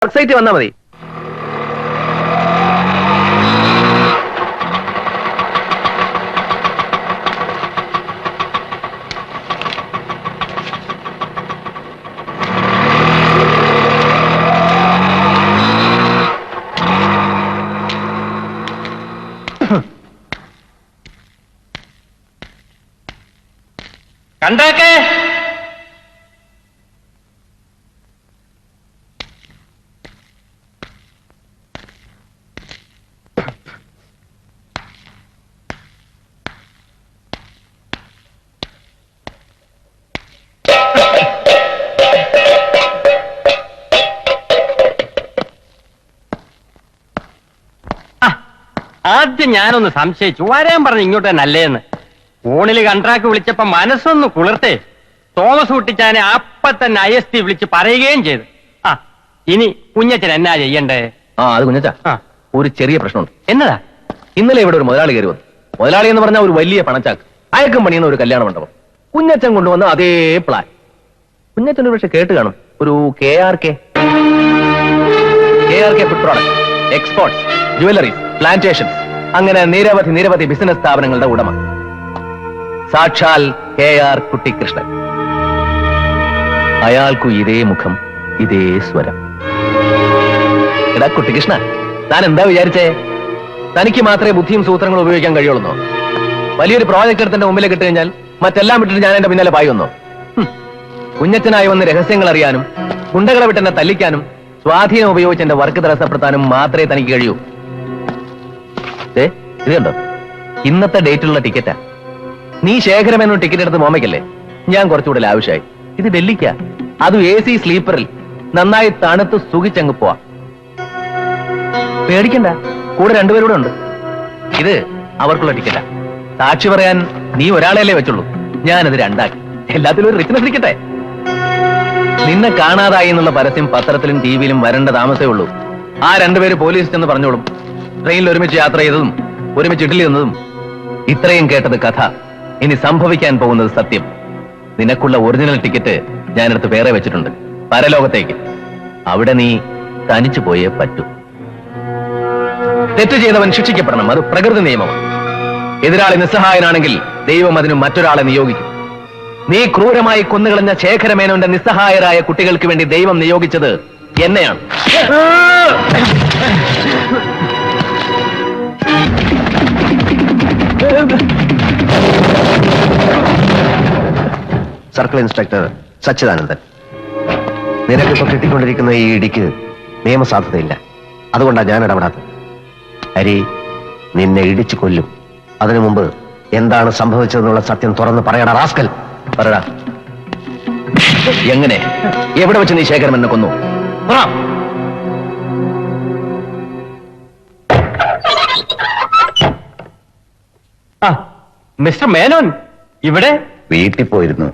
Site വന്നാൽ മതി. കണ്ടേക്കേ ആദ്യം ഞാനൊന്ന് സംശയിച്ചു, വരാൻ പറഞ്ഞു ഇങ്ങോട്ട് തന്നെ അല്ലേന്ന്. ഫോണില് കൺട്രാക്ട് വിളിച്ചപ്പോ മനസ്സൊന്ന് കുളിർത്തേ. തോമസ് കുട്ടിച്ചാനെ അപ്പൊ തന്നെ IST വിളിച്ച് പറയുകയും ചെയ്തു. ഇനി കുഞ്ഞച്ചൻ എന്നാ ചെയ്യണ്ടേ? അത് കുഞ്ഞച്ചാ, ഒരു ചെറിയ പ്രശ്നമുണ്ട്. എന്നതാ? ഇന്നലെ ഇവിടെ ഒരു മുതലാളി കയറി വന്നു. മുതലാളി എന്ന് പറഞ്ഞാൽ ഒരു വലിയ പണച്ചാക്ക്, അയക്കം പണിയുന്ന ഒരു കല്യാണ മണ്ഡപം. കുഞ്ഞച്ചൻ കൊണ്ടുവന്ന അതേ പ്ലാൻ. കുഞ്ഞച്ചൻ ഒരു പക്ഷെ കേട്ട് കാണും, ഒരു KRK food product, exports, jewelleries, plantations, അങ്ങനെ നിരവധി ബിസിനസ് സ്ഥാപനങ്ങളുടെ ഉടമ. സാക്ഷാൽ KR കുട്ടിക്കൃഷ്ണൻ. അയാൾക്കു ഇതേ മുഖം, ഇതേ സ്വരം. എടാ കുട്ടിക്കൃഷ്ണ, താൻ എന്താ വിചാരിച്ചേ? തനിക്ക് മാത്രമേ ബുദ്ധിയും സൂത്രങ്ങളും ഉപയോഗിക്കാൻ കഴിയുള്ളൂ? വലിയൊരു പ്രോജക്റ്റ് എടുത്തിന്റെ മുമ്പിലേക്ക് ഇട്ട് കഴിഞ്ഞാൽ മറ്റെല്ലാം വിട്ടിട്ട് ഞാൻ എന്റെ പിന്നാലെ പായുന്നോ? കുഞ്ഞച്ചനായി വന്ന് രഹസ്യങ്ങൾ അറിയാനും ഗുണ്ടകളെ വിട്ട് എന്നെ തല്ലിക്കാനും സ്വാധീനം ഉപയോഗിച്ച് എന്റെ വർക്ക് തടസ്സപ്പെടുത്താനും മാത്രമേ തനിക്ക് കഴിയൂ. ഇത് കണ്ടോ, ഇന്നത്തെ ഡേറ്റിലുള്ള ടിക്കറ്റാ. നീ ശേഖരമെന്നും ടിക്കറ്റ് എടുത്ത് മോമയ്ക്കല്ലേ? ഞാൻ കുറച്ചുകൂടെ ആവശ്യമായി. ഇത് ഡൽഹിക്കാ, അതും AC സ്ലീപ്പറിൽ. നന്നായി തണുത്ത് സുഖിച്ചങ്ങ് പോവാ. പേടിക്കണ്ട, കൂടെ രണ്ടുപേരൂടെ ഉണ്ട്. ഇത് അവർക്കുള്ള ടിക്കറ്റാ. സാക്ഷി പറയാൻ നീ ഒരാളെയല്ലേ വെച്ചുള്ളൂ, ഞാനത് രണ്ടാക്കി. എല്ലാത്തിലും ഒരു റിച്ച്നെസ് ഇരിക്കട്ടെ. നിന്നെ കാണാതായി എന്നുള്ള പരസ്യം പത്രത്തിലും TV-യിലും വരേണ്ട താമസമേ ഉള്ളൂ. ആ രണ്ടുപേര് പോലീസ് എന്ന് പറഞ്ഞോളും. ട്രെയിനിൽ ഒരുമിച്ച് യാത്ര ചെയ്തതും ഒരുമിച്ച് ഇഡ്ഡലി തന്നതും. ഇത്രയും കേട്ടത് കഥ, ഇനി സംഭവിക്കാൻ പോകുന്നത് സത്യം. നിനക്കുള്ള ഒറിജിനൽ ടിക്കറ്റ് ഞാനെടുത്ത് വേറെ വെച്ചിട്ടുണ്ട്, പരലോകത്തേക്ക്. അവിടെ നീ തനിച്ചു പോയേ പറ്റൂ. തെറ്റ് ചെയ്തവൻ ശിക്ഷിക്കപ്പെടണം, അത് പ്രകൃതി നിയമമാണ്. എതിരാളി നിസ്സഹായനാണെങ്കിൽ ദൈവം അതിന് മറ്റൊരാളെ നിയോഗിക്കും. നീ ക്രൂരമായി കൊന്നുകളഞ്ഞ ശേഖരമേനോന്റെ നിസ്സഹായരായ കുട്ടികൾക്ക് വേണ്ടി ദൈവം നിയോഗിച്ചത് എന്നെയാണ്. Circle inspector Sachidanandan. നിനക്കിപ്പോ കിട്ടിക്കൊണ്ടിരിക്കുന്ന ഈ ഇടിക്ക് നിയമസാധുതയില്ല, അതുകൊണ്ടാണ് ഞാൻ ഇടപെടാത്തത്. ഹരി നിന്നെ ഇടിച്ചു കൊല്ലും. അതിനു മുമ്പ് എന്താണ് സംഭവിച്ചതെന്നുള്ള സത്യം തുറന്ന് പറയണ റാസ്കൽ. പറടാ, എങ്ങനെ, എവിടെ വെച്ച് നീ ശേഖരം എന്നെ കൊന്നു? മിസ്റ്റർ മേനോൻ ഇവിടെ? വീട്ടിൽ പോയിരുന്നു,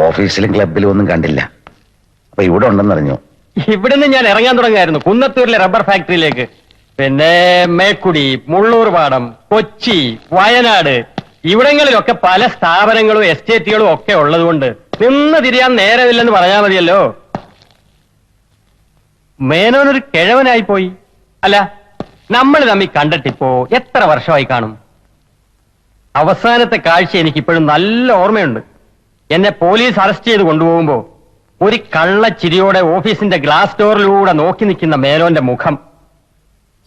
ഓഫീസിലും ക്ലബിലും ഒന്നും കണ്ടില്ല. അപ്പൊ ഇവിടെ ഉണ്ടെന്നറിഞ്ഞു. ഇവിടുന്ന് ഞാൻ ഇറങ്ങാൻ തുടങ്ങായിരുന്നു കുന്നത്തൂരിലെ റബ്ബർ ഫാക്ടറിയിലേക്ക്. പിന്നെ മേക്കുടി, മുള്ളൂർ പാടം, കൊച്ചി, വയനാട്, ഇവിടങ്ങളിലൊക്കെ പല സ്ഥാപനങ്ങളും എസ്റ്റേറ്റുകളും ഒക്കെ ഉള്ളതുകൊണ്ട് നിന്ന് തിരിയാൻ നേരമില്ലെന്ന് പറഞ്ഞാൽ മതിയല്ലോ. മേനോനൊരു കിഴവനായി പോയി. അല്ല, നമ്മൾ തമ്മിൽ കണ്ടിട്ടിപ്പോ എത്ര വർഷമായി കാണും? അവസാനത്തെ കാഴ്ച എനിക്കിപ്പോഴും നല്ല ഓർമ്മയുണ്ട്. എന്നെ പോലീസ് അറസ്റ്റ് ചെയ്ത് കൊണ്ടുപോകുമ്പോ ഒരു കള്ളച്ചിരിയോടെ ഓഫീസിന്റെ ഗ്ലാസ് ഡോറിലൂടെ നോക്കി നിൽക്കുന്ന മേനോന്റെ മുഖം.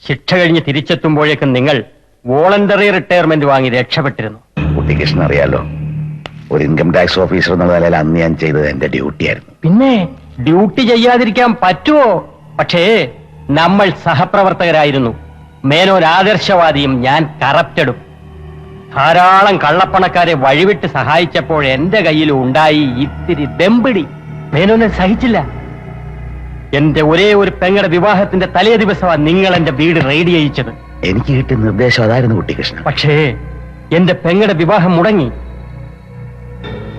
ശിക്ഷ കഴിഞ്ഞ് തിരിച്ചെത്തുമ്പോഴേക്കും നിങ്ങൾ വോളണ്ടറി റിട്ടയർമെന്റ് വാങ്ങി രക്ഷപ്പെട്ടിരുന്നു. കുട്ടിക്കൃഷ്ണൻ അറിയാലോ, ഒരു ഇൻകം ടാക്സ് ഓഫീസർ എന്ന നിലയിൽ അന്ന് ഞാൻ ചെയ്തത് എന്റെ ഡ്യൂട്ടി ആയിരുന്നു. പിന്നെ ഡ്യൂട്ടി ചെയ്യാതിരിക്കാൻ പറ്റുമോ? പക്ഷേ നമ്മൾ സഹപ്രവർത്തകരായിരുന്നു. മേനോൻ ആദർശവാദിയും ഞാൻ കറപ്റ്റഡും. ധാരാളം കള്ളപ്പണക്കാരെ വഴിവിട്ട് സഹായിച്ചപ്പോൾ എന്റെ കയ്യിൽ ഉണ്ടായി ഇത്തിരി ദമ്പിടി. മേനോനെ സഹിച്ചില്ല. എന്റെ ഒരേ ഒരു പെങ്ങളുടെ വിവാഹത്തിന്റെ തലേ ദിവസമാണ് നിങ്ങൾ എന്റെ വീട് റെയ്ഡ് ചെയ്യിച്ചത്. എനിക്ക് കിട്ടിയ നിർദ്ദേശം അതായിരുന്നു കുട്ടിക്കൃഷ്ണൻ. പക്ഷേ എന്റെ പെങ്ങളുടെ വിവാഹം മുടങ്ങി.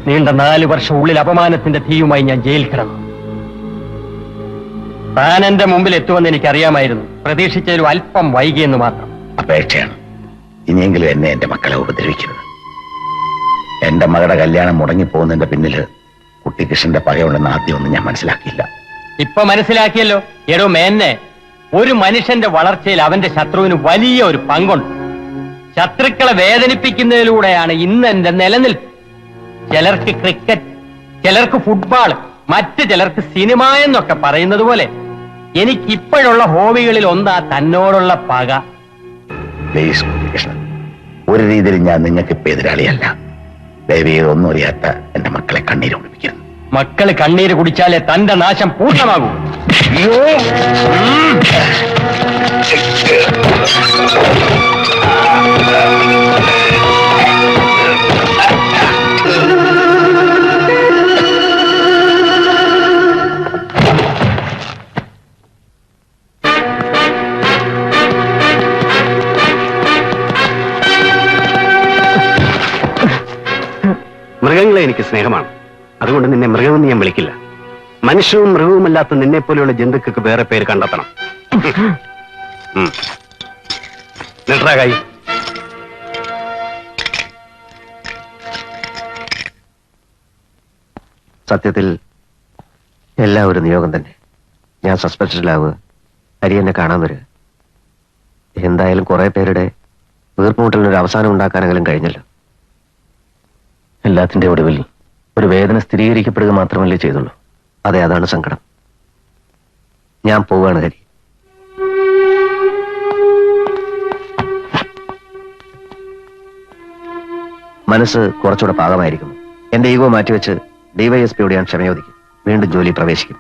നീണ്ട 4 വർഷം ഉള്ളിൽ അപമാനത്തിന്റെ തീയുമായി ഞാൻ ജയിലിൽ കിടന്നു. താൻ എന്റെ മുമ്പിൽ എത്തുമെന്ന് എനിക്കറിയാമായിരുന്നു. പ്രതീക്ഷിച്ചതിലും അല്പം വൈകിയെന്ന് മാത്രം. അപേക്ഷയാണ്, ഇനിയെങ്കിലും എന്നെ എന്റെ മക്കളെ ഉപദ്രവിക്കരുത്. എന്റെ മകളുടെ കല്യാണം മുടങ്ങിപ്പോകുന്നതിന്റെ പിന്നില് കുട്ടിക്കൃഷ്ണന്റെ പകയുണ്ടെന്ന് ആദ്യമൊന്നും ഞാൻ മനസ്സിലാക്കിയില്ല. ഇപ്പൊ മനസ്സിലാക്കിയല്ലോ. എടോ മേന്നെ, ഒരു മനുഷ്യന്റെ വളർച്ചയിൽ അവന്റെ ശത്രുവിന് വലിയ ഒരു പങ്കുണ്ട്. ശത്രുക്കളെ വേദനിപ്പിക്കുന്നതിലൂടെയാണ് ഇന്ന് എന്റെ നിലനിൽപ്പ്. ചിലർക്ക് ക്രിക്കറ്റ്, ചിലർക്ക് ഫുട്ബോൾ, മറ്റു ചിലർക്ക് സിനിമ എന്നൊക്കെ പറയുന്നത് പോലെ എനിക്കിപ്പോഴുള്ള ഹോബികളിൽ ഒന്നാ തന്നോടുള്ള പക. പ്ലീസ് കൃഷ്ണൻ, ഒരു രീതിയിൽ ഞാൻ നിങ്ങൾക്ക് ഇപ്പൊ എതിരാളിയല്ല. ദയവേത് ഒന്നും അറിയാത്ത എന്റെ മക്കളെ കണ്ണീര് കുടിപ്പിക്കരുത്. മക്കള് കണ്ണീര് കുടിച്ചാലേ തന്റെ നാശം പൂർണ്ണമാകൂ. മൃഗങ്ങളെ എനിക്ക് സ്നേഹമാണ്. അതുകൊണ്ട് നിന്നെ മൃഗമെന്ന് ഞാൻ വിളിക്കില്ല. മനുഷ്യവും മൃഗവുമല്ലാത്ത നിന്നെ പോലെയുള്ള ജന്തുക്കൾക്ക് വേറെ പേര് കണ്ടെത്തണം. നെട്രാകായി സത്യത്തിൽ എല്ലാം ഒരു നിയോഗം തന്നെ. ഞാൻ സസ്പെൻഷനിലാവുക, ഹരി എന്നെ കാണാൻ വരിക. എന്തായാലും കുറെ പേരുടെ വീർപ്പുമുട്ടലിനൊരു അവസാനം ഉണ്ടാക്കാനെങ്കിലും കഴിഞ്ഞല്ലോ. എല്ലാത്തിന്റെ ഒടുവിൽ ഒരു വേദന സ്ഥിരീകരിക്കപ്പെടുക മാത്രമല്ലേ ചെയ്തുള്ളൂ. അതെ, അതാണ് സങ്കടം. ഞാൻ പോവാണ് ഹരി. മനസ്സ് കുറച്ചുകൂടെ പാകമായിരിക്കുന്നു. എന്റെ ഈഗോ മാറ്റിവെച്ച് ഡിവൈഎസ്പിയോട് ഞാൻ ക്ഷമയോദിക്കും. വീണ്ടും ജോലി പ്രവേശിക്കും.